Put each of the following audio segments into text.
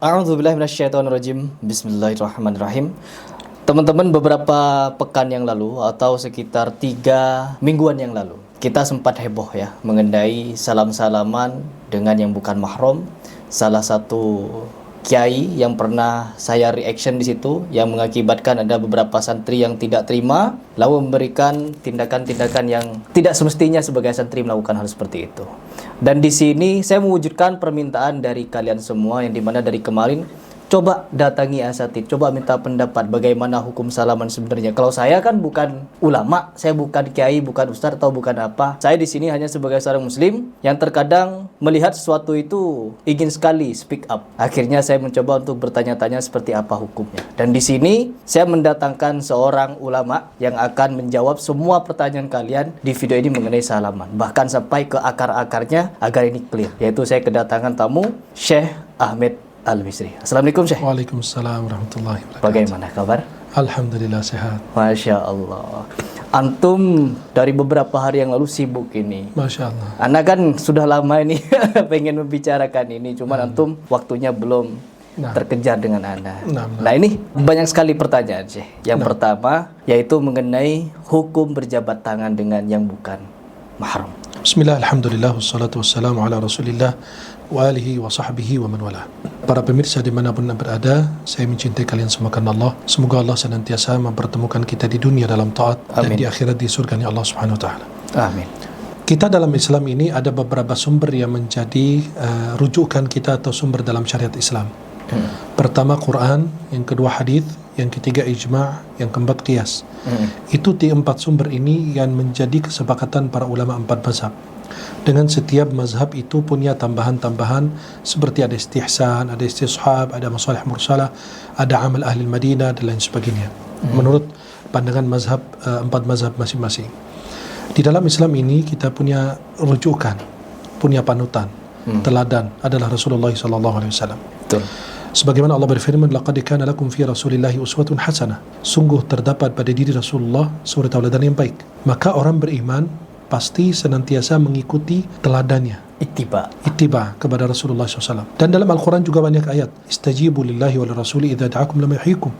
A'udzubillahi minasyaitonirrajim. Bismillahirrahmanirrahim. Teman-teman, beberapa pekan yang lalu atau sekitar 3 mingguan yang lalu, kita sempat heboh ya mengenai salam-salaman dengan yang bukan mahram. Salah satu kiai yang pernah saya reaction di situ yang mengakibatkan ada beberapa santri yang tidak terima lalu memberikan tindakan-tindakan yang tidak semestinya sebagai santri melakukan hal seperti itu. Dan di sini saya mewujudkan permintaan dari kalian semua yang dimana dari kemarin coba datangi asatidz, coba minta pendapat bagaimana hukum salaman sebenarnya. Kalau saya kan bukan ulama, saya bukan kiai, bukan ustadz atau bukan apa. Saya di sini hanya sebagai seorang muslim yang terkadang melihat sesuatu itu ingin sekali speak up. Akhirnya saya mencoba untuk bertanya-tanya seperti apa hukumnya. Dan di sini saya mendatangkan seorang ulama yang akan menjawab semua pertanyaan kalian di video ini mengenai salaman, bahkan sampai ke akar-akarnya agar ini clear. Yaitu saya kedatangan tamu Syekh Ahmed Al-Misri. Assalamualaikum Syekh. Waalaikumsalam warahmatullahi wabarakatuh. Bagaimana kabar? Alhamdulillah sehat. Masya Allah. Antum dari beberapa hari yang lalu sibuk ini. Masya Allah. Anda kan sudah lama ini pengen membicarakan ini, cuman antum waktunya belum terkejar dengan Anda. Nah ini banyak sekali pertanyaan Syekh. Yang pertama yaitu mengenai hukum berjabat tangan dengan yang bukan mahram. Bismillah, alhamdulillah, wassalatu wassalamu ala rasulillah wa alihi wa sahbihi wa man wala. Para pemirsa dimanapun anda berada, saya mencintai kalian semua karena Allah. Semoga Allah senantiasa mempertemukan kita di dunia dalam taat dan di akhirat di surganya Allah subhanahu wa ta'ala. Amin. Kita dalam Islam ini ada beberapa sumber yang menjadi rujukan kita atau sumber dalam syariat Islam. Pertama Quran, yang kedua hadis, yang ketiga ijma', yang keempat qiyas. Itu di 4 sumber ini yang menjadi kesepakatan para ulama 4 mazhab. Dengan setiap mazhab itu punya tambahan-tambahan seperti ada istihsan, ada istishab, ada masalih mursalah, ada amal ahli Madinah dan lain sebagainya. Menurut pandangan mazhab 4 mazhab masing-masing. Di dalam Islam ini kita punya rujukan, punya panutan, teladan adalah Rasulullah SAW. Betul. Sebagaimana Allah berfirman, laqad kana lakum fi rasulillahi uswatun hasanah. Sungguh terdapat pada diri Rasulullah suri tauladan yang baik. Maka orang beriman pasti senantiasa mengikuti teladannya. Ittiba kepada Rasulullah SAW. Dan dalam Al-Quran juga banyak ayat. Istajibu lillahi wal rasuli idza da'akum lama yuhyikum.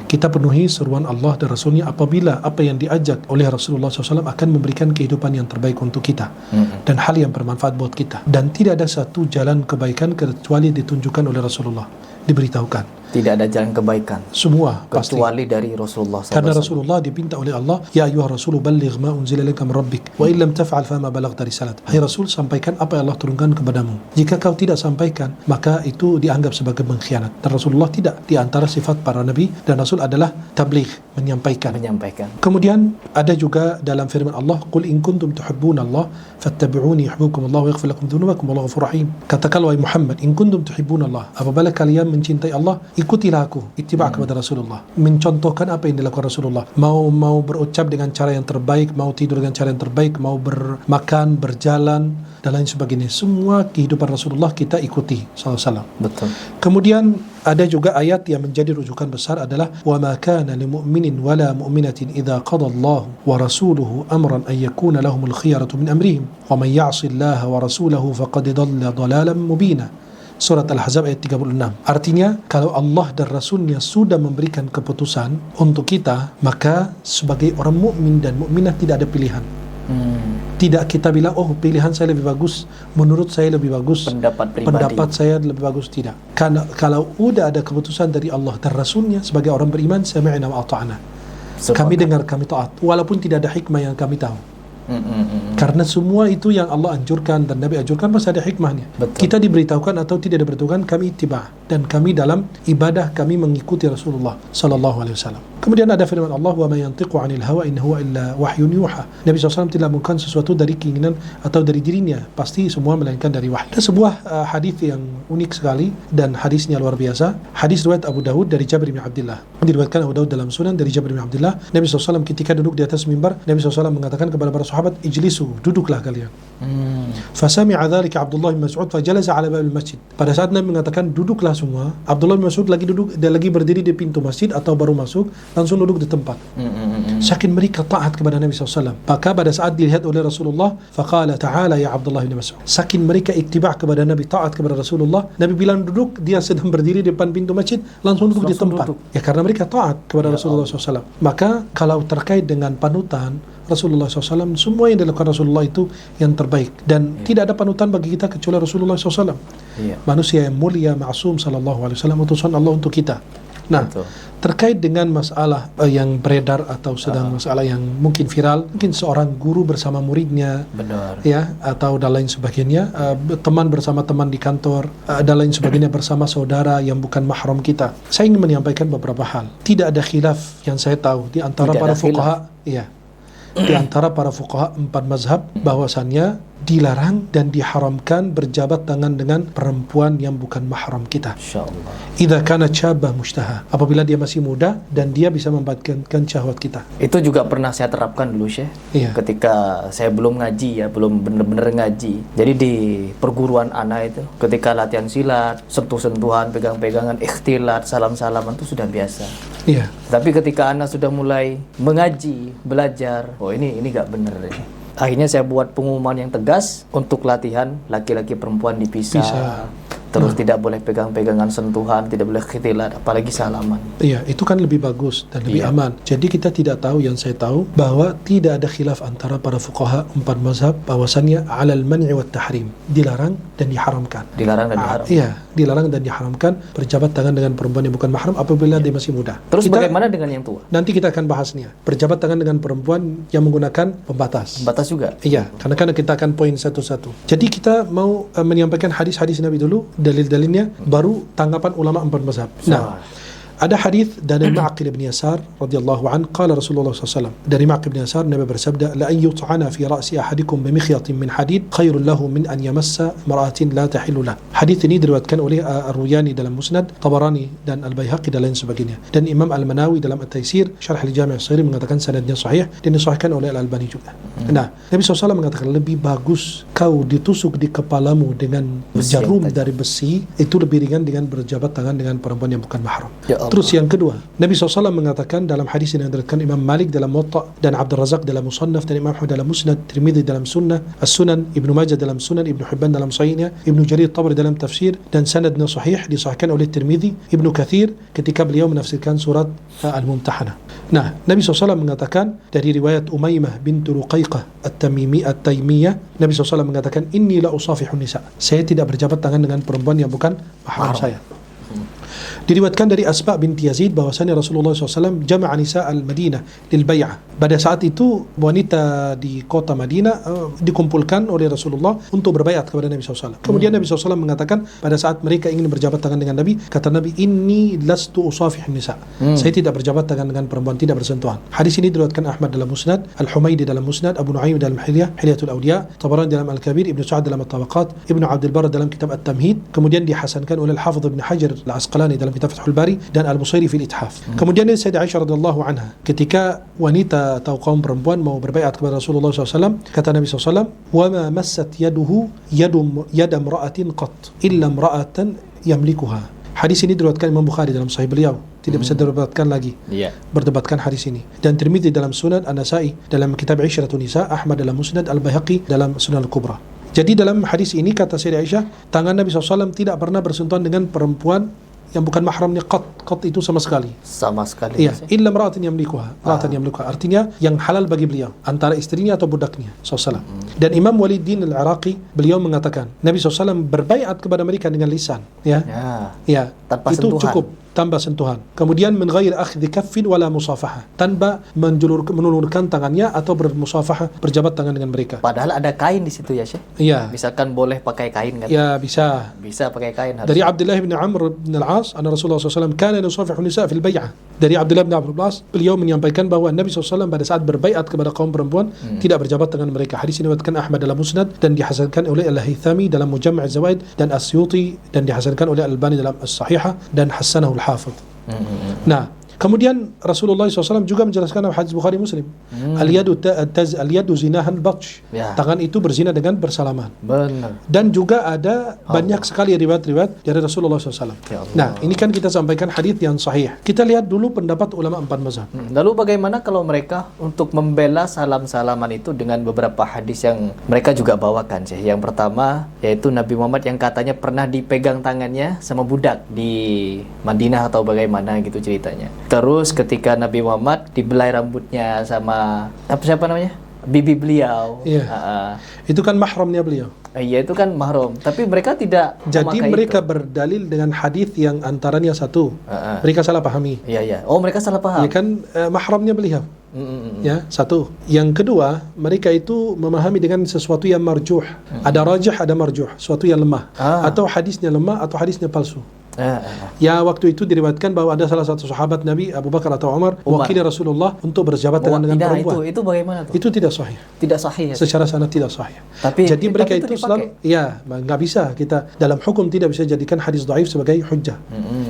Kita penuhi seruan Allah dan Rasulnya apabila apa yang diajak oleh Rasulullah SAW akan memberikan kehidupan yang terbaik untuk kita dan hal yang bermanfaat buat kita. Dan tidak ada satu jalan kebaikan kecuali ditunjukkan oleh Rasulullah, diberitahukan. Tidak ada jalan kebaikan semua kecuali dari Rasulullah SAW. Karena Rasulullah dipinta oleh Allah, ya ayyuhar rasulu balligh ma unzila ilaika min rabbik wa illam taf'al fama balaghta risalat. Hai Rasul, sampaikan apa yang Allah turunkan kepadamu. Jika kau tidak sampaikan, maka itu dianggap sebagai pengkhianat. Dan Rasulullah tidak. Di antara sifat para nabi dan rasul adalah tabligh, menyampaikan. Kemudian ada juga dalam firman Allah, qul in kuntum tuhibbunallah fattabi'uni yuhibbukumullah wa yaghfir lakum dzunubakum wallahu ghafurur rahim. Katakanlah wahai Muhammad, in kuntum tuhibbunallah, apabila kalian mencintai Allah, ikutilah aku, ittiba' kepada Rasulullah, mencontohkan apa yang dilakukan Rasulullah, mau berucap dengan cara yang terbaik, mau tidur dengan cara yang terbaik, mau bermakan, berjalan dan lain sebagainya, semua kehidupan Rasulullah kita ikuti SAW. Betul. Kemudian ada juga ayat yang menjadi rujukan besar adalah wa ma kana lil mu'minin wala mu'minatin idza qada Allah wa rasuluhu amran ay yakuna lahumul khiyaratu min amrihim wa man ya'si Allah wa rasulahu faqad dhalla dhalalan mubina. Surat Al-Ahzab ayat 36. Artinya, kalau Allah dan Rasulnya sudah memberikan keputusan untuk kita, maka sebagai orang mukmin dan mukminah tidak ada pilihan. Tidak kita bilang, oh pilihan saya lebih bagus, menurut saya lebih bagus, pendapat saya lebih bagus. Tidak. Karena kalau udah ada keputusan dari Allah dan Rasulnya, sebagai orang beriman, sami'na wa ata'na. Kami dengar, kami taat, walaupun tidak ada hikmah yang kami tahu. Karena semua itu yang Allah anjurkan dan Nabi anjurkan pasti ada hikmahnya. Betul. Kita diberitahukan atau tidak diberitahukan, kami ittiba, dan kami dalam ibadah kami mengikuti Rasulullah sallallahu alaihi wasallam. Kemudian ada firman Allah, wa ma yantiqu 'anil hawa in huwa illa wahyun yuha. Nabi SAW tidak melakukan sesuatu dari keinginan atau dari dirinya, pasti semua melainkan dari wahyu. Ada sebuah hadis yang unik sekali dan hadisnya luar biasa. Hadis riwayat Abu Dawud dari Jabir bin Abdullah. Diriwayatkan Abu Dawud dalam Sunan dari Jabir bin Abdullah. Nabi SAW ketika duduk di atas mimbar, Nabi SAW mengatakan kepada para sahabat, ijlisu, duduklah kalian. Fasami'a dzalika Abdullah bin Mas'ud fajalasa ala babil masjid. Pada saat Nabi mengatakan duduklah semua. Abdullah bin Mas'ud lagi berdiri di pintu masjid atau baru masuk, langsung duduk di tempat. Saking mereka taat kepada Nabi SAW. Maka pada saat dilihat oleh Rasulullah, faqala ta'ala ya Abdullah bin Mas'ud. Saking mereka ittiba' kepada Nabi, taat kepada Rasulullah, Nabi bilang duduk, dia sedang berdiri di depan pintu masjid, langsung duduk di tempat. Ya karena mereka taat kepada Rasulullah SAW. Maka kalau terkait dengan panutan Rasulullah SAW, semua yang dilakukan Rasulullah itu yang terbaik. Dan tidak ada panutan bagi kita kecuali Rasulullah SAW. Manusia yang mulia, ma'asum sallallahu alaihi wasallam, utusan Allah untuk kita. Nah, terkait dengan masalah yang beredar atau sedang masalah yang mungkin viral, mungkin seorang guru bersama muridnya, ya, atau dan lain sebagainya, teman bersama teman di kantor, dan lain sebagainya bersama saudara yang bukan mahram kita. Saya ingin menyampaikan beberapa hal. Tidak ada khilaf yang saya tahu di antara para fuqaha, ya, di antara para fuqaha 4 mazhab bahwasannya dilarang dan diharamkan berjabat tangan dengan perempuan yang bukan mahram kita. Insyaallah. Idza kana syabah mushtaha. Apabila dia masih muda dan dia bisa membangkitkan syahwat kita. Itu juga pernah saya terapkan dulu, Syekh. Iya. Ketika saya belum ngaji ya, belum benar-benar ngaji. Jadi di perguruan anak itu, ketika latihan silat, sentuh-sentuhan, pegang-pegangan, ikhtilat, salam-salaman itu sudah biasa. Iya. Tapi ketika anak sudah mulai mengaji, belajar, oh ini enggak benar deh. Akhirnya saya buat pengumuman yang tegas untuk latihan laki-laki perempuan dipisah. Terus tidak boleh pegang-pegangan, sentuhan, tidak boleh khitilat, apalagi salaman. Iya, itu kan lebih bagus dan lebih aman. Jadi kita tidak tahu, yang saya tahu bahwa tidak ada khilaf antara para fuqaha 4 mazhab bahwasannya alal man'i wat tahrim, dilarang dan diharamkan. Dilarang dan diharamkan. Iya, dilarang dan diharamkan berjabat tangan dengan perempuan yang bukan mahram apabila dia masih muda. Terus bagaimana dengan yang tua? Nanti kita akan bahasnya. Berjabat tangan dengan perempuan yang menggunakan pembatas. Pembatas juga? Iya, karena kita akan poin satu-satu. Jadi kita mau menyampaikan hadis-hadis Nabi dulu, dalil-dalilnya, baru tanggapan ulama 4 mazhab. Nah, ada hadis dari Ma'qil bin Yasar radhiyallahu an, qala Rasulullah SAW, dari Ma'qil bin Yasar, Nabi bersabda, la an yut'ana fi ra'si ahadikum bi mikhyatin min hadid khairul lahu min an yamassa mar'atin la tahillu lah. Hadis ini diriwayatkan oleh Ar-Ruyani dalam Musnad, Tabarani dan Al-Baihaqi dan lain sebagainya. Dan Imam Al-Manawi dalam At-Taisir Syarh Al-Jami' As-Saghir mengatakan sanadnya sahih dan disahihkan oleh Al-Albani juga. Nah, Nabi SAW mengatakan lebih bagus kau ditusuk di kepalamu dengan jarum dari besi, itu lebih ringan dengan berjabat tangan dengan perempuan yang bukan mahram. Terus yang kedua, Nabi SAW mengatakan dalam hadis yang diriwayatkan Imam Malik dalam Muwatta dan Abdul Razak dalam Musannaf dan Imam Ahmad dalam Musnad, Tirmidzi dalam Sunnah, As-Sunan, Ibnu Majah dalam Sunan, Ibnu Hibban dalam Sahihnya, Ibnu Jarir Tabari dalam Tafsir, dan sanadnya sahih, disahihkan oleh Tirmidzi, Ibnu Katsir ketika beliau menafsirkan surat Al-Mumtahanah. Nah, Nabi SAW mengatakan dari riwayat Umaymah bintu Ruqaiqah At-Taymiyah, Nabi SAW mengatakan, inni la usafihun nisa. Saya tidak berjabat tangan dengan perempuan yang bukan mahram saya. Diriwayatkan dari Asma binti Yazid bahwasanya Rasulullah SAW jama'a nisa al-Madinah lil bai'ah. Pada saat itu wanita di kota Madinah dikumpulkan oleh Rasulullah untuk berbaiat kepada Nabi SAW. Kemudian Nabi SAW mengatakan pada saat mereka ingin berjabat tangan dengan Nabi, kata Nabi, inni lastu usafih nisa. Saya tidak berjabat tangan dengan perempuan, tidak bersentuhan. Hadis ini diriwayatkan Ahmad dalam Musnad, Al-Humaydi dalam Musnad, Abu Nu'aim dalam Hilyatul Awliya, Tabarani dalam Al-Kabir, Ibnu Sa'ad dalam At-Tabaqat, Ibnu Abdul Barr dalam kitab At-Tamhid, kemudian dihasankan oleh Al-Hafidh Ibn Hajar Al-Asqalani dalam kitab Fathul Bari dan Al-Busairi fil Ithaf. Kemudian dari Sayyidah Aisyah radhiyallahu anha, ketika wanita atau kaum perempuan mau berbaiat kepada Rasulullah SAW, kata Nabi SAW, wa ma massat yaduhu yada imra'atin qat illa imra'atan yamlikuha. Hadis ini diriwayatkan Imam Bukhari dalam Sahih beliau, tidak bisa diperdebatkan lagi. Berdebatkan hadis ini. Dan Tirmidzi dalam Sunan, An-Nasa'i dalam kitab Ishratun Nisa, Ahmad dalam Musnad, Al-Baihaqi dalam Sunan Al-Kubra. Jadi dalam hadis ini kata Sayyidah Aisyah, tangan Nabi SAW tidak pernah bersentuhan dengan perempuan yang bukan mahramnya qat itu sama sekali. Iya, illa imra'atin yamlikuha. Artinya yang halal bagi beliau, antara istrinya atau budaknya SAW. Dan Imam Waliddin Al-Iraqi beliau mengatakan Nabi SAW berbaiat kepada mereka dengan lisan, ya. Tanpa itu sentuhan. cukup, tanpa sentuhan. Kemudian min ghairi akhdhi kaffin wala musafahah, tanpa menulurkan tangannya atau bermusafahah, berjabat tangan dengan mereka. Padahal ada kain di situ ya, Syekh. Iya. Misalkan boleh pakai kain kan? Ya, bisa. Bisa pakai kain harus. Dari Abdullah bin Amr bin Al-As, anna Rasulullah SAW kana yusafihu nisa fil bai'ah. Dari Abdullah bin Amr bin Al-As, beliau menyampaikan bahwa Nabi SAW pada saat berbaiat kepada kaum perempuan tidak berjabat tangan mereka. Hadis ini diriwayatkan Ahmad dalam Musnad dan dihasankan oleh Al-Haythami dalam Mujam' Az-Zawaid dan As-Suyuti dan dihasankan oleh Al-Albani dalam As-Sahihah dan hasanahu Al-Hafidh. Nah, Kemudian Rasulullah SAW juga menjelaskan dalam hadis Bukhari Muslim, al-yadu zinahan batsh. Ya. Tangan itu berzina dengan bersalaman. Benar. Dan juga ada banyak sekali riwayat-riwayat dari Rasulullah SAW. Ya Allah. Nah, ini kan kita sampaikan hadis yang sahih. Kita lihat dulu pendapat ulama empat mazhab. Lalu bagaimana kalau mereka untuk membela salam-salaman itu dengan beberapa hadis yang mereka juga bawakan sih. Yang pertama yaitu Nabi Muhammad yang katanya pernah dipegang tangannya sama budak di Madinah atau bagaimana gitu ceritanya. Terus ketika Nabi Muhammad dibelai rambutnya sama siapa namanya? Bibi beliau. Iya. Itu kan mahramnya beliau. Iya, itu kan mahram. Tapi mereka tidak Jadi memakai mereka itu. berdalil dengan hadis yang antaranya satu. Mereka salah pahami. Iya, iya. Oh, mereka salah paham. Ya kan mahramnya beliau. Ya, satu. Yang kedua, mereka itu memahami dengan sesuatu yang marjuh. Ada rajih, ada marjuh, sesuatu yang lemah. Atau hadisnya lemah atau hadisnya palsu. Ya, waktu itu diriwayatkan bahwa ada salah satu sahabat Nabi Abu Bakar atau Umar. Wakili Rasulullah untuk berjabat dengan perempuan. Itu bagaimana tuh? Itu tidak sahih. Tidak sahih ya? Secara sanad tidak sahih. Jadi mereka itu selalu, ya, nggak bisa kita dalam hukum tidak bisa jadikan hadis dhaif sebagai hujjah.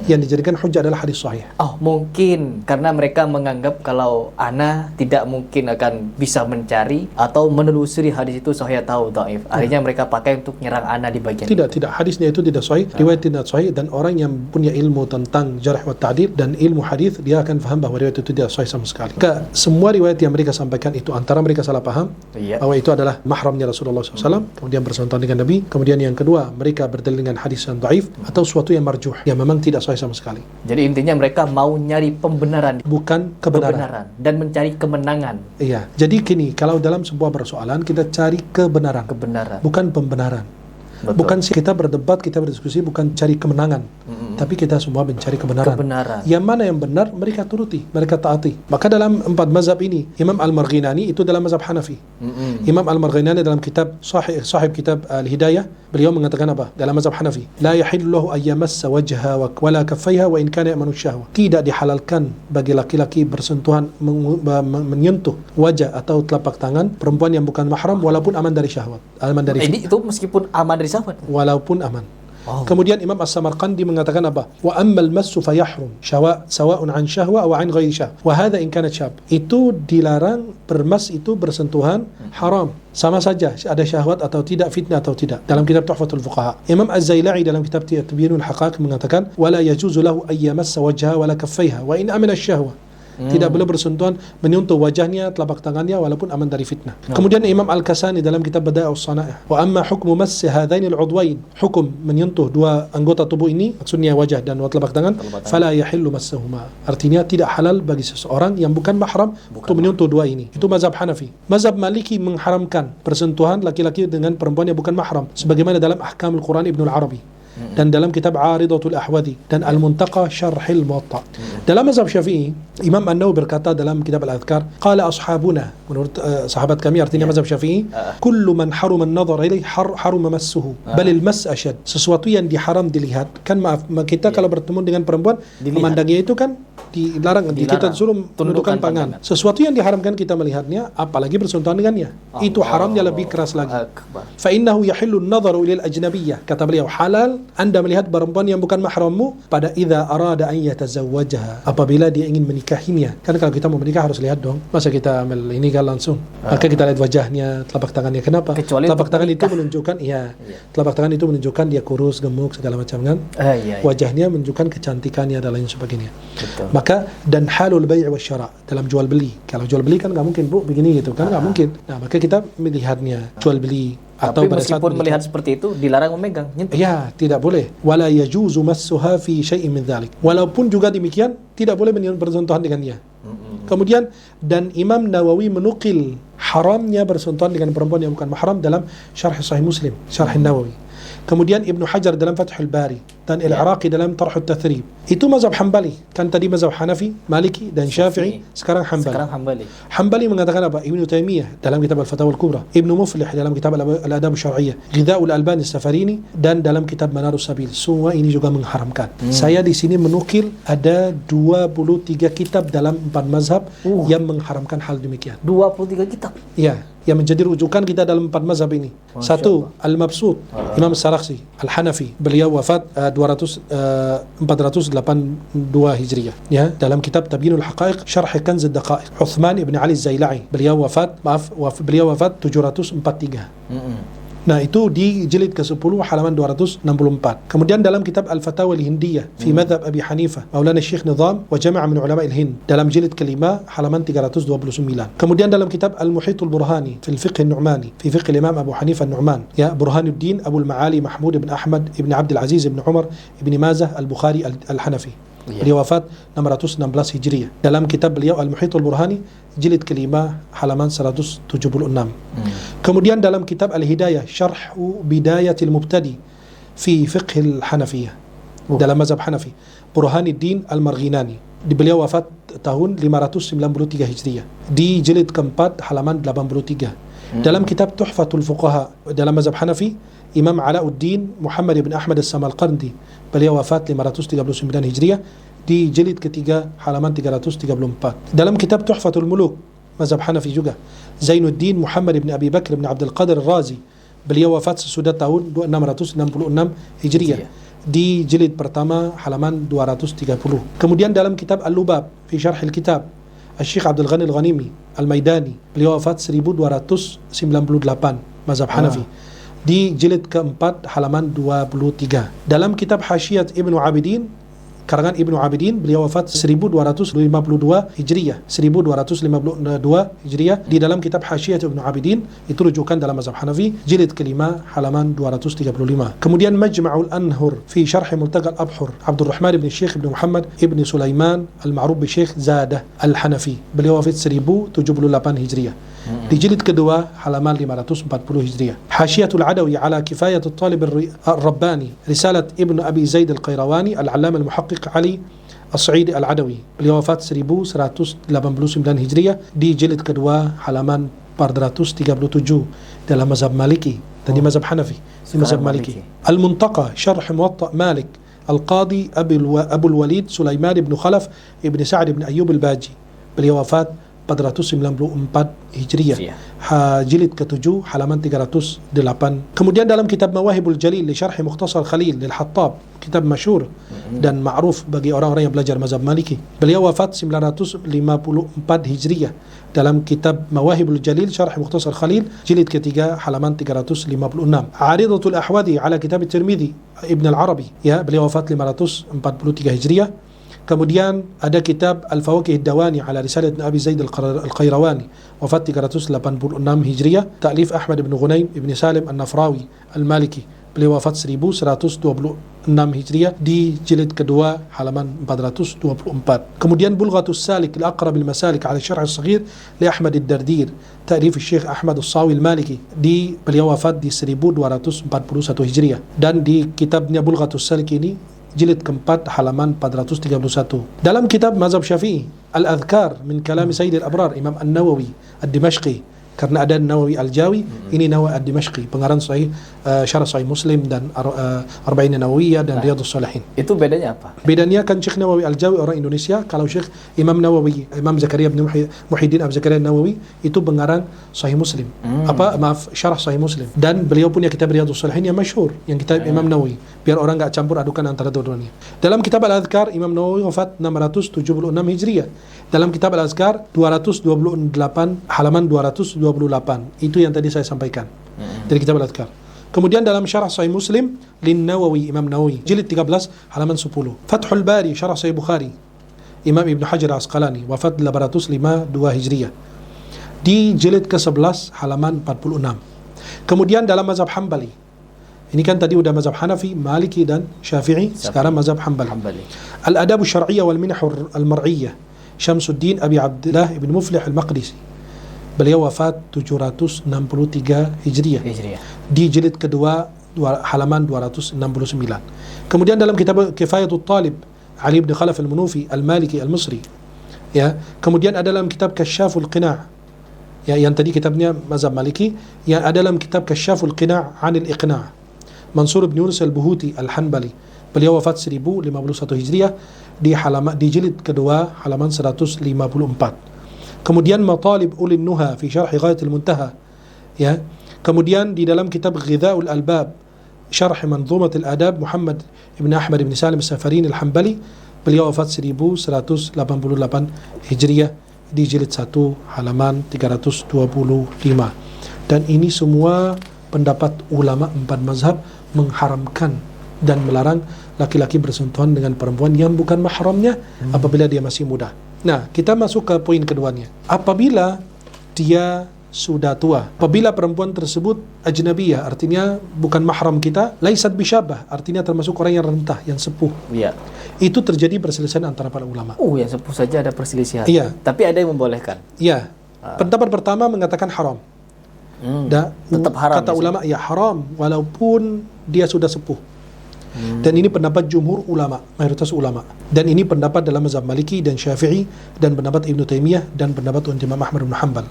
Yang dijadikan hujjah adalah hadis sahih. Oh, mungkin karena mereka menganggap kalau ana tidak mungkin akan bisa mencari atau menelusuri hadis itu sahih atau dhaif. Akhirnya mereka pakai untuk nyerang ana di bagian Tidak, hadisnya itu tidak sahih, riwayat tidak sahih, dan orang yang punya ilmu tentang jarh wa ta'dil dan ilmu hadis, dia akan faham bahwa riwayat itu tidak sahih sama sekali. Semua riwayat yang mereka sampaikan itu antara mereka salah paham, bahwa itu adalah mahramnya Rasulullah SAW, kemudian bersentuhan dengan Nabi, kemudian yang kedua mereka berdalil dengan hadis yang dhaif atau suatu yang marjuh yang memang tidak sahih sama sekali. Jadi intinya mereka mau nyari pembenaran, bukan kebenaran dan mencari kemenangan. Iya. Jadi gini, kalau dalam sebuah persoalan kita cari kebenaran, bukan pembenaran. Betul. Bukan kita berdebat, kita berdiskusi, bukan cari kemenangan, tapi kita semua mencari kebenaran. Yang mana yang benar mereka turuti, mereka taati. Maka dalam empat mazhab ini, Imam Al-Marghinani itu dalam mazhab Hanafi. Imam Al-Marghinani dalam kitab sahib kitab Al-Hidayah, beliau mengatakan apa? Dalam mazhab Hanafi, la yahillu lahu an yamassa wajha wala kaffaiha wa in kana ya'manu syahwa. Tidak dihalalkan bagi laki-laki bersentuhan menyentuh wajah atau telapak tangan perempuan yang bukan mahram walaupun aman dari syahwat. Aman dari ini itu meskipun aman dari syahwat. Walaupun aman. Kemudian Imam As-Samarqandi mengatakan apa? Wa ammal massu fayahrum sawa'un an syahwa wa an ghairi syahwa. Wa hadha in kana syab. Itu dilarang, bermas itu bersentuhan haram. Sama saja ada syahwat atau tidak, fitnah atau tidak. Dalam kitab Tuhfatul Fuqaha. Imam Az-Zailai dalam kitab Tabyinul Haqaiq mengatakan wala yajuzu lahu ay yamassa wajhaha wala kaffaiha wa in amila syahwa. Tidak boleh bersentuhan menyentuh wajahnya, telapak tangannya walaupun aman dari fitnah. Kemudian Imam Al-Kasani dalam kitab Bada'us Sana'ih, wa amma hukmu massi hadaini al-udwain, hukum menyentuh dua anggota tubuh ini, maksudnya wajah dan telapak tangan, fala yahillu massahuma. Artinya tidak halal bagi seseorang yang bukan mahram untuk menyentuh dua ini. Itu mazhab Hanafi. Mazhab Maliki mengharamkan persentuhan laki-laki dengan perempuan yang bukan mahram, sebagaimana dalam Ahkamul Quran Ibnu Al-Arabi dan dalam kitab Aridatul Ahwadi dan Al-Muntaqa Syarhil Muwatta. Dalam mazhab Syafi'i, Imam An-Nawawi berkata dalam kitab Al-Adhkar, qala ashabuna, menurut sahabat kami, artinya mazhab Syafi'i, kullu man haruma an-nazar ilaih haruma massuhu, balil mas asyad. Sesuatu yang diharam dilihat, kan maaf, kita kalau bertemu dengan perempuan memandanginya itu kan dilarang. Kita disuruh menundukkan pandangan. Sesuatu yang diharamkan kita melihatnya, apalagi bersentuhan dengannya, itu haramnya lebih keras lagi. Fa innahu yahillu an-nazaru ila al-ajnabiyyah, kata beliau, halal Anda melihat perempuan yang bukan mahrammu pada idza arada an yatazawwajaha, apabila dia ingin menikahinya. Kan kalau kita mau menikah harus lihat dong. Masa kita ambil ini kan langsung. Maka kita lihat wajahnya, telapak tangannya. Kenapa? Kecuali telapak tangan itu menunjukkan telapak tangan itu menunjukkan dia kurus, gemuk, segala macam kan. Wajahnya menunjukkan kecantikannya dan lain sebagainya. Betul. Maka dan halul bai' wa syara, dalam jual beli. Kalau jual beli kan nggak mungkin Bu begini gitu kan, nggak mungkin. Nah, maka kita melihatnya jual beli. Tapi meskipun melihat seperti itu dilarang memegang, nyentuh. Ya, tidak boleh. Wala yajuzu massuha fi syai'in min dzalik. Walaupun juga demikian tidak boleh bersentuhan dengannya. Kemudian dan Imam Nawawi menukil haramnya bersentuhan dengan perempuan yang bukan mahram dalam Syarh Sahih Muslim, Syarh Nawawi. Kemudian Ibnu Hajar dalam Fathul Bari dan Al-Iraqi dalam Tarh At-Tathrib. Itu mazhab Hambali. Kan tadi mazhab Hanafi, Maliki dan Syafi'i, sekarang Hambali. Hambali mengatakan apa? Ibnu Taimiyah dalam kitab Al-Fatawa Al-Kubra, Ibnu Muflih dalam kitab Al-Adab Asy-Syar'iyyah, Ghidha'ul Albani As-Safarini dan dalam kitab Manarus Sabil. Semua ini juga mengharamkan. Saya di sini menukil ada 23 kitab dalam 4 mazhab yang mengharamkan hal demikian. 23 kitab? Ya. yang menjadi rujukan kita dalam 4 mazhab ini. Satu, Al-Mabsut, Imam Sarakhsi, Al-Hanafi. Beliau wafat 482 Hijriah. Ya, dalam kitab Tabyinul Haqaiq, Syarh Kanz ad-Daqaiq. Uthman ibn Ali Az-Zailai. Beliau wafat 743. Nah, itu di jilid ke-10 halaman 264. Kemudian dalam kitab Al-Fatawa Al-Hindiyah fi Madhab Abi Hanifah, Maulana Syekh Nizam wa Jama'a min ulama al-Hind, dalam jilid ke-5 halaman 329. Kemudian dalam kitab Al-Muhitul Burhani fil Fiqh An-Nu'mani fi Fiqh Imam Abu Hanifah An-Nu'man, ya, Burhanuddin Abu Al-Ma'ali Mahmud ibn Ahmad ibn Abdul Aziz ibn Umar ibn Mazah Al-Bukhari Al-Hanafi. Beliau wafat 616 Hijriah. Dalam kitab beliau Al-Muhitul Burhani jilid ke-5 halaman 176. Kemudian dalam kitab Al-Hidayah Syarh Bidayatil Mubtadi fi Fiqh Al-Hanafiyah, dalam mazhab Hanafi, Burhanuddin Al-Marghinani. Beliau wafat tahun 593 Hijriah di jilid ke-4 halaman 83. Dalam kitab Tuhfatul Fuqaha dalam mazhab Hanafi, Imam Alauddin Muhammad ibn Ahmad As-Samarqandi, beliau wafat 539 Hijriah di jilid ke-3 halaman 334. Dalam kitab Tuhfatul Muluk mazhab Hanafi juga, Zainuddin Muhammad ibn Abi Bakr ibn Abdul Qadir Ar-Razi, beliau wafat sesudah tahun 666 Hijriah di jilid pertama halaman 230. Kemudian dalam kitab Al-Lubab fi Syarh Al-Kitab, Syekh Abdul Ghani Al-Ghanimi Al-Maidani, beliau wafat 1298 mazhab Hanafi di jilid ke-4 halaman 23. Dalam kitab Hasyiat Ibnu Abidin, karangan Ibnu Abidin, beliau wafat 1252 Hijriah, 1252 Hijriah. Di dalam kitab Hasyiat Ibnu Abidin, itu rujukan dalam mazhab Hanafi, jilid ke-5 halaman 235. Kemudian Majma'ul Anhur fi Syarh Multaqa Al-Abhur, Abdul Rahman ibn Syekh ibn Muhammad ibn Sulaiman Al-Ma'ruf bi Syekh Zadah Al-Hanafi, beliau wafat 1078 Hijriah di jilid kedua halaman 540 Hijriah. Hasyiatul Adawi ala Kifayatul Talib Ar-Rabbani, Risalat Ibnu Abi Zaid Al-Qayrawani Al-Allama Al-Muhaqqiq Ali As-Sa'idi Al-Adawi, beliau wafat 1189 Hijriah di jilid kedua halaman 437 dalam mazhab Maliki. Tadi mazhab Hanafi, di mazhab Maliki. Al-Muntaqa Syarh Muwatta Malik Al-Qadi Abul Walid Sulaiman ibn Khalaf ibn Sa'ad ibn Ayyub Al-Baji, beliau wafat 494 Hijriah, jilid ke-7 halaman 308. Kemudian dalam kitab Mawahibul Jalil li Syarh Mukhtasar Khalil lil Hattab, kitab masyhur dan ma'ruf bagi orang-orang yang belajar mazhab Maliki, beliau wafat 954 Hijriah dalam kitab Mawahibul Jalil Syarh Mukhtasar Khalil, jilid ke-3 halaman 356. Aridatul Ahwadi ala kitab Tirmidzi Ibn Al-Arabi, ya, beliau wafat 543 Hijriah. Kemudian ada kitab Al-Fawaqih Ad-Dawani ala Risalat Abi Zaid Al-Qayrawani, wafat 386 Hijriah, ta'lif Ahmad ibn Ghunaim ibn Salim An-Nafrawi Al-Maliki, beliau wafat 1126 Hijriah di jilid kedua halaman 424. Kemudian Bulghatus Salik Al-Aqrab Al-Masalik ala Syarh As-Saghir li Ahmad Ad-Dardir, ta'lif Syekh Ahmad As-Sawi Al-Maliki, beliau wafat di 1241 Hijriah. Dan di kitabnya Bulghatus Salik ini jilid ke-4 halaman 431. Dalam kitab Mazhab Syafi'i Al-Adhkar min Kalam Sayyid Al-Abrar Imam An-Nawawi Ad-Dimashqi, karena ada Nawawi Al-Jawi, ini Nawawi Ad-Dimashqi, pengarang Sahih Syarah Sahih Muslim dan Arba'in Nawawiyah dan Riyadhus Shalihin. Itu bedanya apa? Bedanya kan Syekh Nawawi Al-Jawi orang Indonesia, kalau Syekh Imam Nawawi, Imam Zakaria bin Muhyiddin Abu Zakaria Nawawi, itu pengarang Sahih Muslim. Syarah Sahih Muslim. Dan beliau punya kitab Riyadhus Shalihin yang masyhur, yang kitab Imam Nawawi, biar orang enggak campur adukan antara dua-duanya. Dalam kitab Al-Adhkar, Imam Nawawi wafat 676 Hijriah. Dalam kitab Al-Azkar 228 halaman 228. Itu yang tadi saya sampaikan dari kitab Al-Adhkar. Kemudian dalam Syarah Sahih Muslim Lin Nawawi, Imam Nawawi, jilid 13 halaman 10. Fathul Bari Syarah Sahih Bukhari, Imam Ibn Hajar Asqalani, wafat 852 Hijriah di jilid ke-11 halaman 46. Kemudian dalam mazhab Hambali, ini kan tadi udah mazhab Hanafi, Maliki dan Syafi'i, sekarang mazhab Hambali. Al-Adab Syar'iyyah wal Minah Al-Mar'iyyah Syamsuddin Abi Abdullah ibn Muflih Al-Maqdisi, beliau wafat 763 Hijriah di jilid kedua halaman 269. Kemudian dalam kitab Kifayatul Talib Ali ibn Khalaf Al-Munufi Al-Maliki Al-Misri, ya. Kemudian ada dalam kitab Kasyaful Qina', ya, yang tadi kitabnya mazhab Maliki, yang ada dalam kitab Kasyaful Qina' Anil Iqna' Mansur ibn Yunus Al-Buhuti Al-Hanbali, beliau wafat 1051 Hijriah di jilid kedua halaman 154. Kemudian Matalib Ulin Nuha fi Syarh Ghayatul Muntaha Ya. Kemudian di dalam kitab Ghidha'ul Albab, Syarh Manzumat al-Adab Muhammad ibn Ahmad ibn Salim As-Safarini Al-Hambali, beliau wafat 1188 Hijriah di jilid 1 halaman 325. Dan ini semua pendapat ulama 4 mazhab mengharamkan dan melarang laki-laki bersentuhan dengan perempuan yang bukan mahramnya apabila dia masih muda. Nah, kita masuk ke poin keduanya. Apabila dia sudah tua, apabila perempuan tersebut ajnabiyah, artinya bukan mahram kita, laisat bisyabah, artinya termasuk orang yang rentah, yang sepuh. Iya. Itu terjadi perselisihan antara para ulama. Yang sepuh saja ada perselisihan. Iya. Tapi ada yang membolehkan. Ya. Pendapat pertama mengatakan haram. Tetap haram. Kata ulama, ya haram walaupun dia sudah sepuh. Dan ini pendapat jumhur ulama, mayoritas ulama. Dan ini pendapat dalam mazhab Maliki dan Syafi'i dan pendapat Ibnu Taimiyah dan pendapat Imam Ahmad bin Hanbal.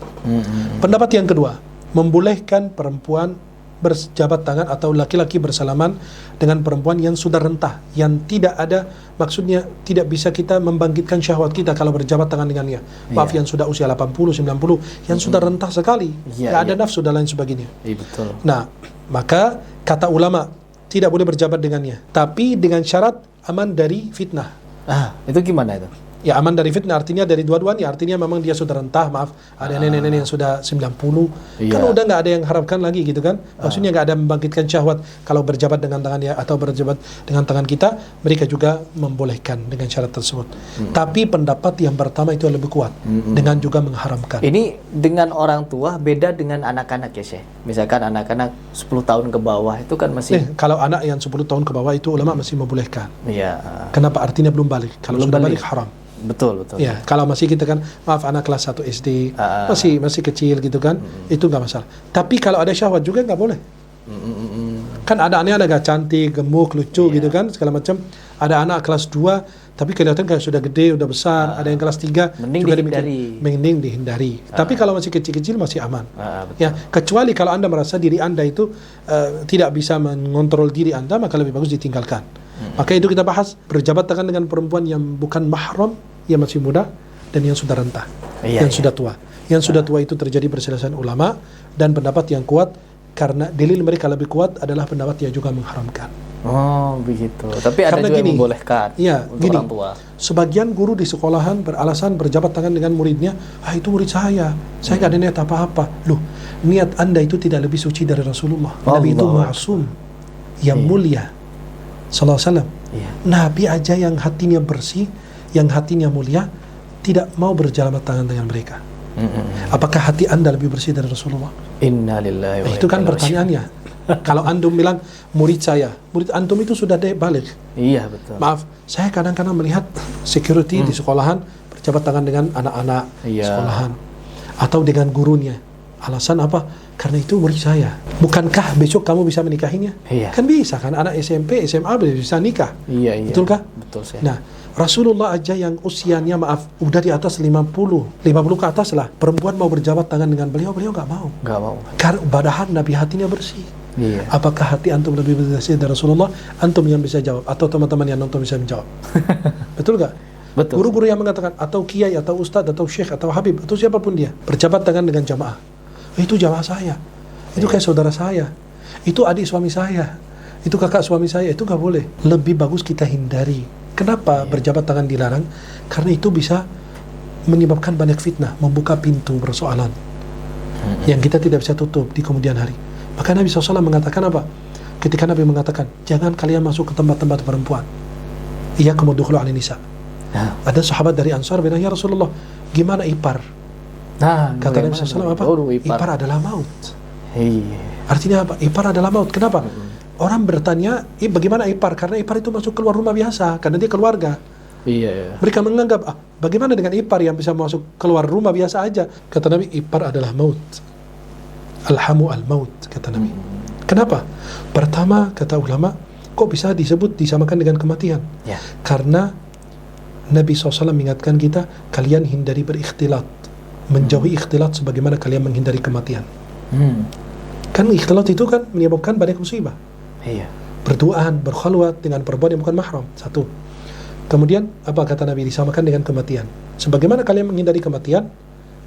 Pendapat yang kedua, membolehkan perempuan berjabat tangan atau laki-laki bersalaman dengan perempuan yang sudah rentah, yang tidak ada, maksudnya tidak bisa kita membangkitkan syahwat kita kalau berjabat tangan dengannya. Maaf, yang sudah usia 80, 90, yang sudah rentah sekali, tidak ada nafsu dan lain sebagainya. Betul. Nah, maka kata ulama tidak boleh berjabat dengannya, tapi dengan syarat aman dari fitnah. Itu gimana itu? Ya, aman dari fitnah artinya dari dua-duanya, artinya memang dia sudah rentah, maaf, ada nenek-nenek yang sudah 90, kan udah nggak ada yang harapkan lagi gitu kan, maksudnya nggak ada membangkitkan syahwat kalau berjabat dengan tangan dia atau berjabat dengan tangan kita, mereka juga membolehkan dengan syarat tersebut. Tapi pendapat yang pertama itu lebih kuat, dengan juga mengharamkan. Ini dengan orang tua beda dengan anak-anak ya Syekh. Misalkan anak-anak 10 tahun ke bawah itu kan masih Kalau anak yang 10 tahun ke bawah itu ulama masih membolehkan. Iya. Kenapa? Artinya belum balik. Kalau Belum sudah balik. balik haram. Betul. Ya, kalau masih kita kan, maaf, anak kelas 1 SD, masih kecil gitu kan, itu nggak masalah. Tapi kalau ada syahwat juga nggak boleh. Kan ada anaknya agak cantik, gemuk, lucu gitu kan, segala macam. Ada anak kelas 2, tapi kelihatan kayak sudah gede, udah besar. Ada yang kelas 3, mending juga dihindari. Mending dihindari. Tapi kalau masih kecil-kecil masih aman. Betul. Ya, kecuali kalau Anda merasa diri Anda itu tidak bisa mengontrol diri Anda, maka lebih bagus ditinggalkan. Maka itu kita bahas, berjabat tangan dengan perempuan yang bukan mahram, yang masih muda, dan yang sudah rentah, yang sudah tua. Yang sudah tua itu terjadi perselisihan ulama, dan pendapat yang kuat, karena dalil mereka lebih kuat adalah pendapat yang juga mengharamkan. Begitu. Tapi ada Karena juga gini, yang membolehkan untuk orang tua. Sebagian guru di sekolahan beralasan berjabat tangan dengan muridnya, itu murid saya nggak ada niat apa-apa. Loh, niat Anda itu tidak lebih suci dari Rasulullah. Nabi itu ma'sum, yang mulia, sallallahu alaihi wasallam. Nabi aja yang hatinya bersih, yang hatinya mulia, tidak mau berjabat tangan dengan mereka. Apakah hati Anda lebih bersih dari Rasulullah? Innalillahi wa Itu kan pertanyaannya. Kalau antum bilang murid antum itu sudah balik. Iya, betul. Maaf, saya kadang-kadang melihat security di sekolahan berjabat tangan dengan anak-anak sekolahan atau dengan gurunya. Alasan apa? Karena itu murid saya. Bukankah besok kamu bisa menikahinya? Kan bisa kan, anak SMP, SMA bisa nikah. Betul kah? Betul, saya. Nah, Rasulullah aja yang usianya udah di atas 50 ke atas lah, perempuan mau berjabat tangan dengan beliau nggak mau. Karena padahal Nabi hatinya bersih. Apakah hati antum lebih bersih dari Rasulullah? Antum yang bisa jawab, atau teman-teman yang nonton bisa menjawab. Betul nggak? Betul. Guru-guru yang mengatakan, atau kiai, atau ustadz, atau syekh, atau habib, atau siapapun dia, berjabat tangan dengan jamaah, itu jamaah saya, itu kayak saudara saya, itu adik suami saya, itu kakak suami saya, itu nggak boleh. Lebih bagus kita hindari. Kenapa berjabat tangan dilarang? Karena itu bisa menyebabkan banyak fitnah, membuka pintu persoalan yang kita tidak bisa tutup di kemudian hari. Maka Nabi SAW mengatakan apa? Ketika Nabi mengatakan, jangan kalian masuk ke tempat-tempat perempuan. Iyyakum wadkhulu 'ala nisa. Ada sahabat dari Ansar bilang, ya Rasulullah, gimana ipar? Kata Nabi SAW apa? Ipar adalah maut. Artinya apa? Ipar adalah maut. Kenapa? Orang bertanya, bagaimana ipar? Karena ipar itu masuk keluar rumah biasa, karena dia keluarga. Mereka menganggap, bagaimana dengan ipar yang bisa masuk keluar rumah biasa aja? Kata Nabi, ipar adalah maut. Alhamu al-maut, kata Nabi. Kenapa? Pertama, kata ulama, kok bisa disamakan dengan kematian? Karena Nabi SAW mengingatkan kita, kalian hindari berikhtilat, menjauhi ikhtilat sebagaimana kalian menghindari kematian. Kan ikhtilat itu kan menyebabkan banyak musibah. Berduaan, berkhalwat dengan perempuan yang bukan mahram. Satu. Kemudian apa kata Nabi? Disamakan dengan kematian. Sebagaimana kalian menghindari kematian,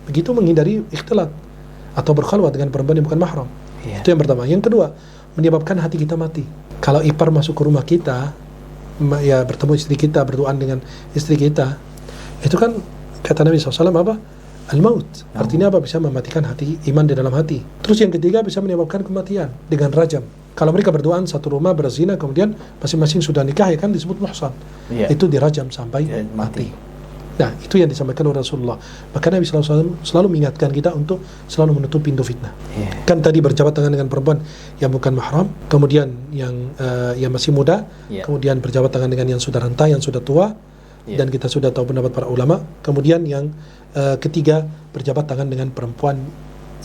begitu menghindari ikhtilat. atau berkhalwat dengan perempuan yang bukan mahram. Itu yang pertama. Yang kedua, menyebabkan hati kita mati. Kalau ipar masuk ke rumah kita, ya bertemu istri kita, berduaan dengan istri kita, itu kan kata Nabi SAW apa? Al-maut. Artinya apa? Bisa mematikan hati, iman di dalam hati. Terus yang ketiga, bisa menyebabkan kematian dengan rajam. Kalau mereka berduaan satu rumah berzina, kemudian masing-masing sudah nikah, ya kan disebut muhsan. Itu dirajam sampai mati. Nah, itu yang disampaikan oleh Rasulullah. Maka Nabi selalu mengingatkan kita untuk selalu menutup pintu fitnah. Kan tadi berjabat tangan dengan perempuan yang bukan mahram, kemudian yang masih muda, kemudian berjabat tangan dengan yang sudah renta, yang sudah tua, dan kita sudah tahu pendapat para ulama. Kemudian yang ketiga, berjabat tangan dengan perempuan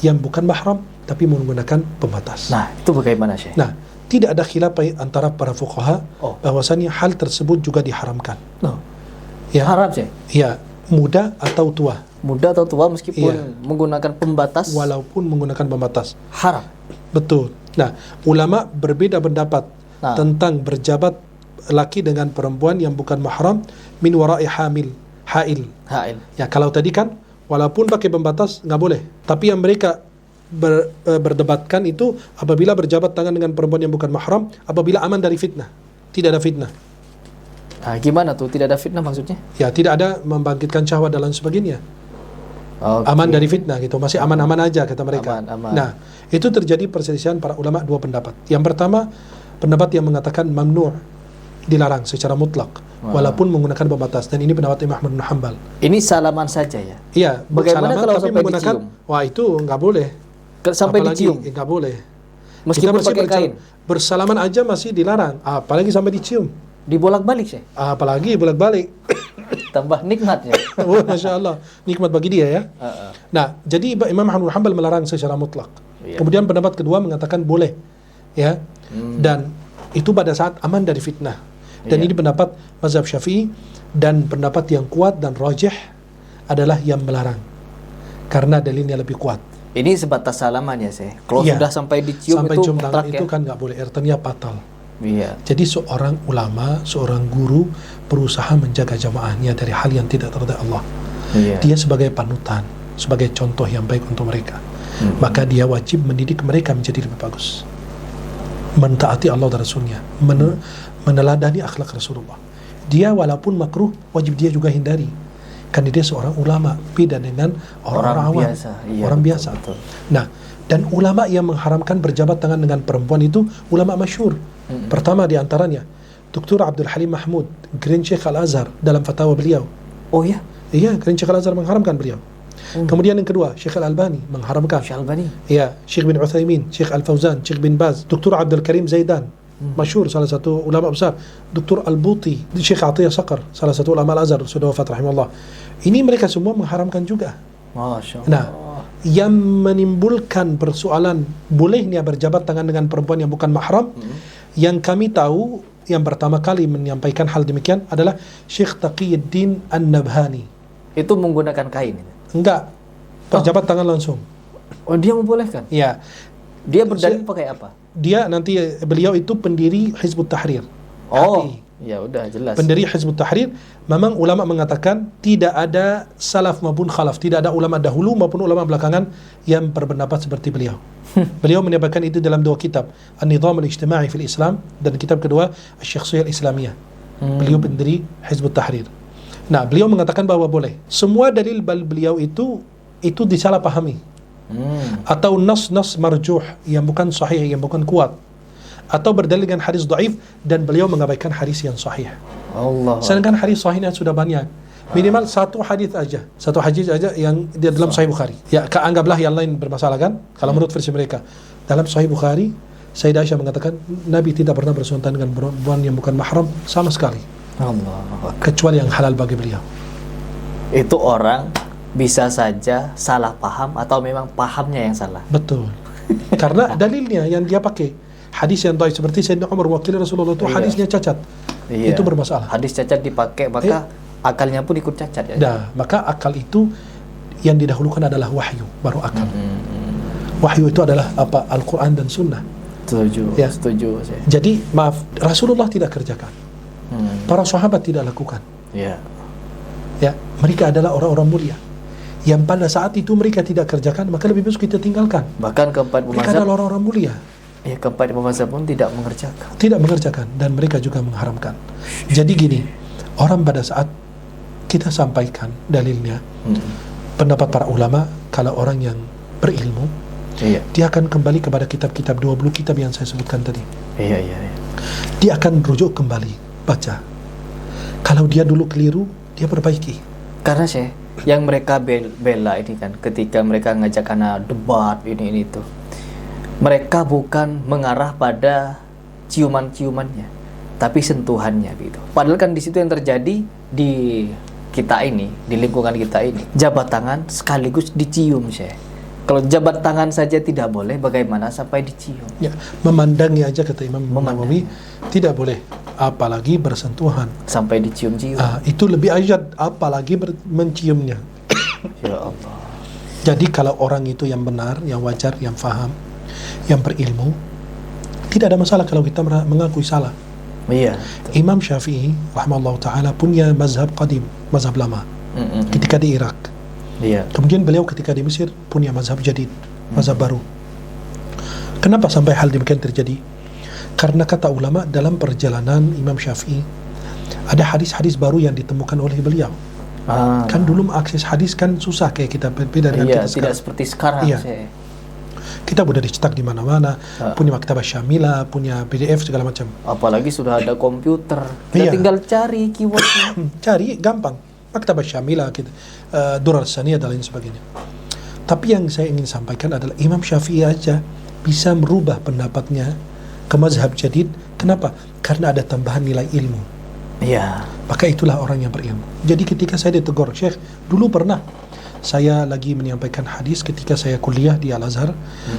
yang bukan mahram tapi menggunakan pembatas. Nah, itu bagaimana, Syekh? Nah, tidak ada khilaf antara para fuqaha bahwasanya hal tersebut juga diharamkan. Ya, haram, Syekh? Ya, muda atau tua. Muda atau tua meskipun menggunakan pembatas? Walaupun menggunakan pembatas. Haram? Betul. Nah, ulama berbeda pendapat tentang berjabat laki dengan perempuan yang bukan mahram min wara'i hail. Ya, kalau tadi kan walaupun pakai pembatas nggak boleh. Tapi yang mereka berdebatkan itu apabila berjabat tangan dengan perempuan yang bukan mahram, apabila aman dari fitnah. Tidak ada fitnah. Nah, gimana tuh? Tidak ada fitnah maksudnya? Ya, tidak ada membangkitkan syahwat dan lain sebagainya. Aman dari fitnah gitu. Masih aman-aman aja kata mereka. Aman. Nah, itu terjadi perselisihan para ulama dua pendapat. Yang pertama, pendapat yang mengatakan mamnu', dilarang secara mutlak, walaupun menggunakan pembatas. Dan ini pendapat Imam Ahmad bin Hanbal. Ini salaman saja ya? Iya. Bagaimana salaman, kalau tapi sampai menggunakan, dicium? wah itu nggak boleh. Sampai apalagi, dicium? Nggak boleh. Meskipun pakai kain? Bersalaman aja masih dilarang, apalagi sampai dicium. Dibolak-balik, Syekh? Apalagi bolak-balik. Tambah nikmatnya. Oh, Masya Allah, nikmat bagi dia ya. Nah, jadi Imam Ahmad bin Hanbal melarang secara mutlak. Kemudian pendapat kedua mengatakan boleh, ya. Dan itu pada saat aman dari fitnah. Dan ini pendapat mazhab Syafi'i, dan pendapat yang kuat dan rajih adalah yang melarang karena dalilnya lebih kuat. Ini sebatas salaman ya, Syekh. Kalau sudah sampai dicium sampai itu cium tangan mutlak, itu ya? kan nggak boleh, artinya fatal. Jadi seorang ulama, seorang guru berusaha menjaga jamaahnya dari hal yang tidak terridai Allah. Dia sebagai panutan, sebagai contoh yang baik untuk mereka. Maka dia wajib mendidik mereka menjadi lebih bagus, mentaati Allah dan Rasulnya, meneladani akhlak Rasulullah. Dia walaupun makruh, wajib dia juga hindari, karena dia seorang ulama, beda dengan orang awam, orang biasa. Betul. Nah, dan ulama yang mengharamkan berjabat tangan dengan perempuan itu ulama masyhur. Pertama di antaranya Dr. Abdul Halim Mahmud, Grand Sheikh Al-Azhar, dalam fatwa beliau. Oh ya? Iya, Grand Sheikh Al-Azhar mengharamkan beliau. Kemudian yang kedua, Syekh Al-Albani mengharamkan. Syekh Al-Albani? Iya, Syekh bin Uthaymin, Syekh Al-Fawzan, Syekh bin Baz, Dr. Abdul Karim Zaidan, masyhur, salah satu ulama besar. Dr. Al-Buti, Syekh Atiyah Saqar, salah satu ulama Al-Azhar, sudah wafat rahimahullah. Ini mereka semua mengharamkan juga. Masya Allah. Nah, yang menimbulkan persoalan bolehnya berjabat tangan dengan perempuan yang bukan mahram, yang kami tahu yang pertama kali menyampaikan hal demikian adalah Syekh Taqiyuddin An-Nabhani. Itu menggunakan kain? Enggak, berjabat tangan langsung. Oh, dia membolehkan? Iya. Dia berdalil pakai apa? Dia nanti, beliau itu pendiri Hizbut Tahrir. Ya udah jelas. Pendiri Hizbut Tahrir. Memang ulama mengatakan tidak ada salaf maupun khalaf, tidak ada ulama dahulu maupun ulama belakangan yang berpendapat seperti beliau. Beliau menyampaikan itu dalam dua kitab, An-Nizam Al-Ijtima'i fil Islam, dan kitab kedua Asy-Syakhsiyah Al-Islamiyah. Beliau pendiri Hizbut Tahrir. Nah, beliau mengatakan bahwa boleh. Semua dalil beliau itu disalahpahami. Atau nas-nas marjuh yang bukan sahih, yang bukan kuat, atau berdalil dengan hadis dhaif, dan beliau mengabaikan hadis yang sahih. Sedangkan hadis sahihnya sudah banyak. Minimal satu hadis aja yang dia dalam Sahih Bukhari. Ya, anggaplah yang lain bermasalah kan? Kalau menurut versi mereka, dalam Sahih Bukhari, Sayyidah Aisyah mengatakan Nabi tidak pernah bersunatan dengan perempuan yang bukan mahram sama sekali, kecuali yang halal bagi beliau. Itu orang bisa saja salah paham atau memang pahamnya yang salah. Betul. Karena dalilnya yang dia pakai hadis yang dhaif, seperti Sayyidina Umar wakil Rasulullah itu hadisnya cacat. Itu bermasalah. Hadis cacat dipakai, maka akalnya pun ikut cacat ya. Nah, maka akal itu yang didahulukan adalah wahyu, baru akal. Wahyu itu adalah apa? Al-Quran dan Sunnah. Setuju. Ya. Setuju saya. Jadi maaf, Rasulullah tidak kerjakan, para sahabat tidak lakukan. Ya. Ya, mereka adalah orang-orang mulia. yang pada saat itu mereka tidak kerjakan, maka lebih bagus kita tinggalkan. Bahkan keempat Mereka mazhab, adalah orang-orang mulia, keempat mazhab pun tidak mengerjakan. tidak mengerjakan, dan mereka juga mengharamkan. Jadi gini, orang pada saat kita sampaikan dalilnya, pendapat para ulama, kalau orang yang berilmu, dia akan kembali kepada kitab-kitab 20 kitab yang saya sebutkan tadi. Iya. Dia akan rujuk kembali, baca. Kalau dia dulu keliru, dia perbaiki. Karena yang mereka bela ini kan, ketika mereka ngajak anak debat ini itu, mereka bukan mengarah pada ciuman-ciumannya, tapi sentuhannya gitu. Padahal kan di situ yang terjadi di kita ini, di lingkungan kita ini, jabat tangan sekaligus dicium, Kalau jabat tangan saja tidak boleh, bagaimana sampai dicium? Ya, memandangi aja kata Imam Nawawi tidak boleh, apalagi bersentuhan. Sampai dicium-cium. Itu lebih ayat, apalagi menciumnya. Ya Allah. Jadi kalau orang itu yang benar, yang wajar, yang faham, yang berilmu, tidak ada masalah kalau kita mengakui salah. Iya. Imam Syafi'i rahimahullah ta'ala punya mazhab qadim, mazhab lama, ketika di Irak. Iya. Kemudian beliau ketika di Mesir punya mazhab jadid, mazhab baru. Kenapa sampai hal demikian terjadi? Karena kata ulama, dalam perjalanan Imam Syafi'i ada hadis-hadis baru yang ditemukan oleh beliau. Kan dulu mengakses hadis kan susah kayak kita, beda dengan kita sekarang. Tidak seperti sekarang. Iya. Kita udah dicetak di mana-mana, punya maktabah syamilah, punya PDF segala macam. Apalagi sudah ada komputer, kita tinggal cari keywordnya. Cari gampang, maktabah syamilah gitu, Durar Saniyah dan lain sebagainya. Tapi yang saya ingin sampaikan adalah Imam Syafi'i aja bisa merubah pendapatnya ke mazhab jadid. Kenapa? Karena ada tambahan nilai ilmu. Iya. Maka itulah orang yang berilmu. Jadi ketika saya ditegur, Syekh, dulu pernah saya lagi menyampaikan hadis ketika saya kuliah di Al-Azhar.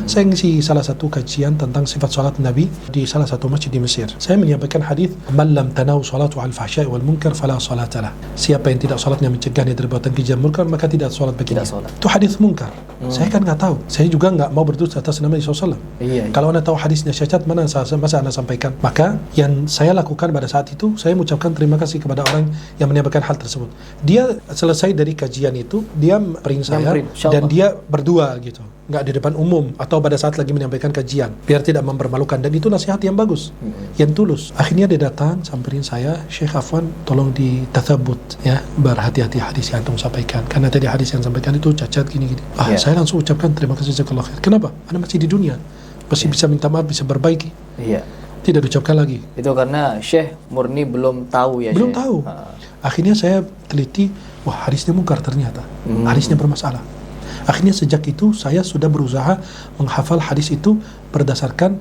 Saya ngisi salah satu kajian tentang sifat salat Nabi di salah satu masjid di Mesir. Saya menyampaikan hadis, "Man lam tanau salatu al-fahsya'i wal munkar fala salatalah." Siapa yang tidak salatnya mencegahnya dari perbuatan keji dan munkar, maka tidak salat baginya. Itu hadis munkar. Saya kan nggak tahu. Saya juga nggak mau berdusta atas nama Nabi SAW. Iya. Kalau anda tahu hadisnya syacat, masa anda sampaikan? Maka yang saya lakukan pada saat itu, saya mengucapkan terima kasih kepada orang yang menyampaikan hal tersebut. Dia selesai dari kajian itu, dia print saya dan dia berdua gitu, nggak di depan umum atau pada saat lagi menyampaikan kajian, biar tidak mempermalukan, dan itu nasihat yang bagus, yang tulus. Akhirnya dia datang samperin saya, "Syekh Afwan, tolong ditathabut ya, berhati-hati hadis yang antum sampaikan, karena tadi hadis yang sampaikan itu cacat gini-gini." Saya langsung ucapkan terima kasih, jazakallahu khair. Kenapa? Anda masih di dunia, masih bisa minta maaf, bisa berbaiki. Iya. Tidak diucapkan lagi. Itu karena Syekh murni belum tahu ya. Belum tahu. Akhirnya saya teliti, wah hadisnya munkar ternyata, hadisnya bermasalah. Akhirnya sejak itu saya sudah berusaha menghafal hadis itu berdasarkan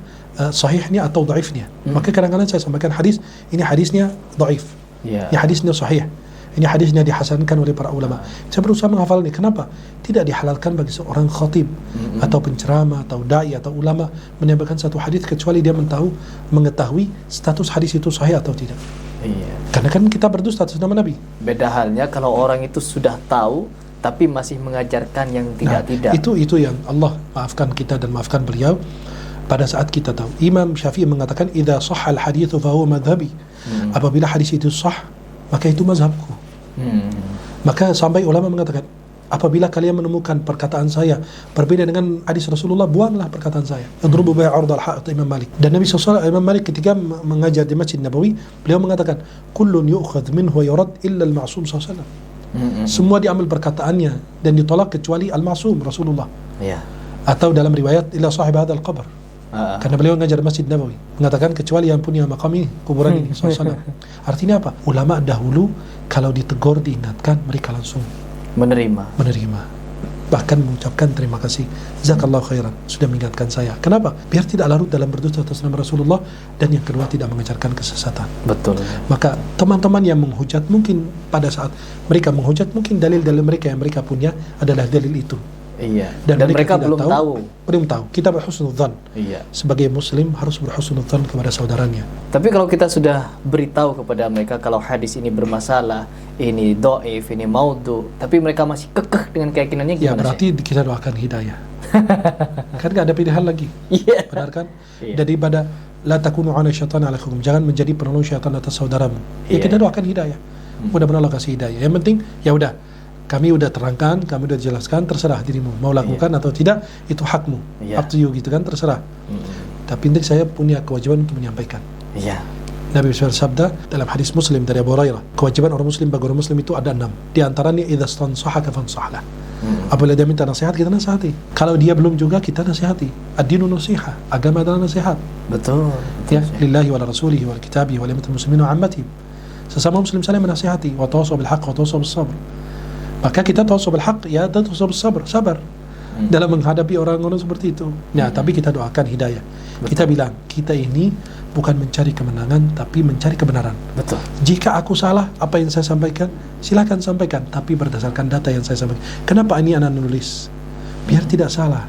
sahihnya atau dhaifnya. Maka kadang-kadang saya sampaikan hadis, ini hadisnya dhaif, ini hadisnya sahih, ini hadisnya dihasankan oleh para ulama. Saya berusaha menghafal ini. Kenapa? Tidak dihalalkan bagi seorang khatib atau penceramah atau dai atau ulama menyampaikan satu hadis kecuali dia mengetahui status hadis itu sahih atau tidak. Iya. Karena kan kita berdusta atas nama Nabi. Beda halnya kalau orang itu sudah tahu tapi masih mengajarkan yang tidak-tidak. Itu yang Allah maafkan kita dan maafkan beliau pada saat kita tahu. Imam Syafi'i mengatakan, "Idza shahhal haditsu fa huwa madhhabi." Apabila hadis itu sah, maka itu mazhabku. Maka sampai ulama mengatakan, apabila kalian menemukan perkataan saya berbeda dengan hadis Rasulullah, buanglah perkataan saya. Adrubu bai' ardal haq, Imam Malik. Dan Nabi SAW, Imam Malik ketika mengajar di Masjid Nabawi, beliau mengatakan, kullun yu'khadh minhu wa yurad illa al-ma'sum SAW. Semua diambil perkataannya dan ditolak kecuali al-ma'sum Rasulullah. Atau dalam riwayat illa sahib hadzal qabr. Karena beliau mengajar Masjid Nabawi, mengatakan kecuali yang punya makam ini, kuburan ini SAW. Artinya apa? Ulama dahulu kalau ditegur, diingatkan, mereka langsung menerima, bahkan mengucapkan terima kasih, jazakallahu khairan, sudah mengingatkan saya. Kenapa? Biar tidak larut dalam berdusta atas nama Rasulullah, dan yang kedua tidak mengajarkan kesesatan. Betul. Maka teman-teman yang menghujat, mungkin pada saat mereka menghujat, mungkin dalil-dalil mereka yang mereka punya adalah dalil itu. Iya. Dan mereka belum tahu. Kita berhusnudzan. Iya. Sebagai muslim harus berhusnudzan kepada saudaranya. Tapi kalau kita sudah beritahu kepada mereka kalau hadis ini bermasalah, ini dhaif, ini maudhu, tapi mereka masih kekeh dengan keyakinannya, gimana? Ya berarti kita doakan hidayah. Kan gak ada pilihan lagi. Iya. Benar kan? Daripada la takunu 'ala syaitan 'ala akhum, jangan menjadi penolong syaitan atas saudaramu. Ya kita doakan hidayah. Mudah-mudahan Allah kasih hidayah. Yang penting ya udah, kami udah terangkan, kami udah jelaskan, terserah dirimu mau lakukan atau tidak, itu hakmu, up to you gitu kan, terserah. Tapi nanti saya punya kewajiban untuk menyampaikan. Nabi bersabda dalam hadis Muslim dari Abu Hurairah, kewajiban orang muslim bagi orang muslim itu ada 6. Di antaranya idza stansahaka fansahlah. Apabila dia minta nasihat, kita nasihati. Kalau dia belum juga, kita nasihati. Ad-dinu nasiha, agama adalah nasihat. Betul. Ya, lillahi wa rasulihi wa kitabihi wa limatul muslimin wa ammatihim. Sesama muslim saling menasihati, wa tawassaw bil haqq wa tawassaw bis sabr. Maka kita tawassaw bil haqq, ya dan tawassaw bis sabr, sabar dalam menghadapi orang-orang seperti itu. Ya, tapi kita doakan hidayah. Kita bilang, kita ini bukan mencari kemenangan, tapi mencari kebenaran. Betul. Jika aku salah, apa yang saya sampaikan, silakan sampaikan, tapi berdasarkan data yang saya sampaikan. Kenapa ini anak nulis? Biar tidak salah.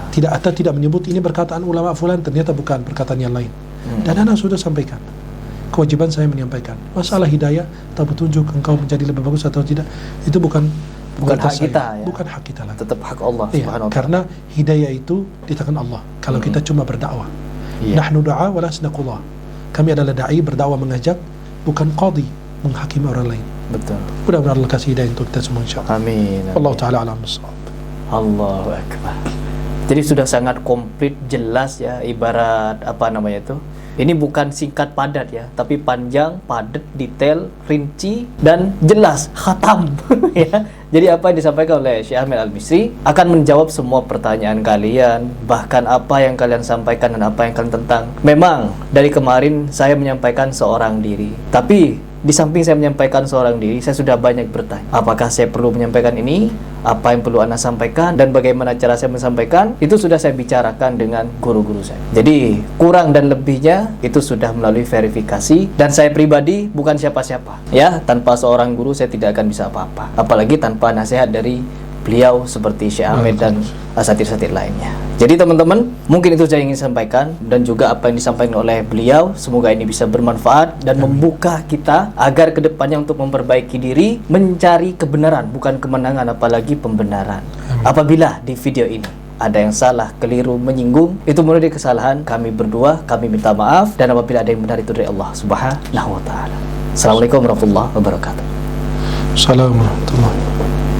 Tidak atau tidak menyebut ini perkataan ulama fulan, ternyata bukan perkataan yang lain. Dan anak sudah sampaikan. Kewajiban saya menyampaikan. Masalah hidayah atau petunjuk engkau menjadi lebih bagus atau tidak, itu bukan hak kita, ya. Bukan hak kita lagi. Tetap hak Allah Subhanahu wa ta'ala. Karena hidayah itu di tangan Allah. Kalau kita cuma berdakwah. Nahnu du'a wa lasna qudha. Kami adalah dai, berdakwah, mengajak, bukan qadhi, menghakimi orang lain. Betul. Mudah-mudahan Allah kasih hidayah untuk kita semua insyaallah. Amin. Allah taala alam bissawab. Allahu akbar. Jadi sudah sangat komplit, jelas ya, ibarat apa namanya itu? Ini bukan singkat padat ya, tapi panjang, padat, detail, rinci, dan jelas, khatam ya. Jadi apa yang disampaikan oleh Syekh Ahmed Al-Misri akan menjawab semua pertanyaan kalian, bahkan apa yang kalian sampaikan dan apa yang kalian tentang. Memang dari kemarin saya menyampaikan seorang diri, tapi di samping saya menyampaikan seorang diri, saya sudah banyak bertanya, apakah saya perlu menyampaikan ini? Apa yang perlu Anda sampaikan? Dan bagaimana cara saya menyampaikan? Itu sudah saya bicarakan dengan guru-guru saya. Jadi, kurang dan lebihnya itu sudah melalui verifikasi. Dan saya pribadi bukan siapa-siapa. Ya, tanpa seorang guru saya tidak akan bisa apa-apa. Apalagi tanpa nasihat dari beliau seperti Syekh Ahmed dan asatidz-asatidz lainnya. Jadi teman-teman, mungkin itu saya ingin sampaikan, dan juga apa yang disampaikan oleh beliau, semoga ini bisa bermanfaat dan membuka kita agar kedepannya untuk memperbaiki diri, mencari kebenaran, bukan kemenangan, apalagi pembenaran. Apabila di video ini ada yang salah, keliru, menyinggung, itu menjadi kesalahan, kami berdua, kami minta maaf, dan apabila ada yang benar itu dari Allah Subhanahu wa ta'ala. Assalamualaikum warahmatullahi wabarakatuh. Assalamualaikum warahmatullahi wabarakatuh.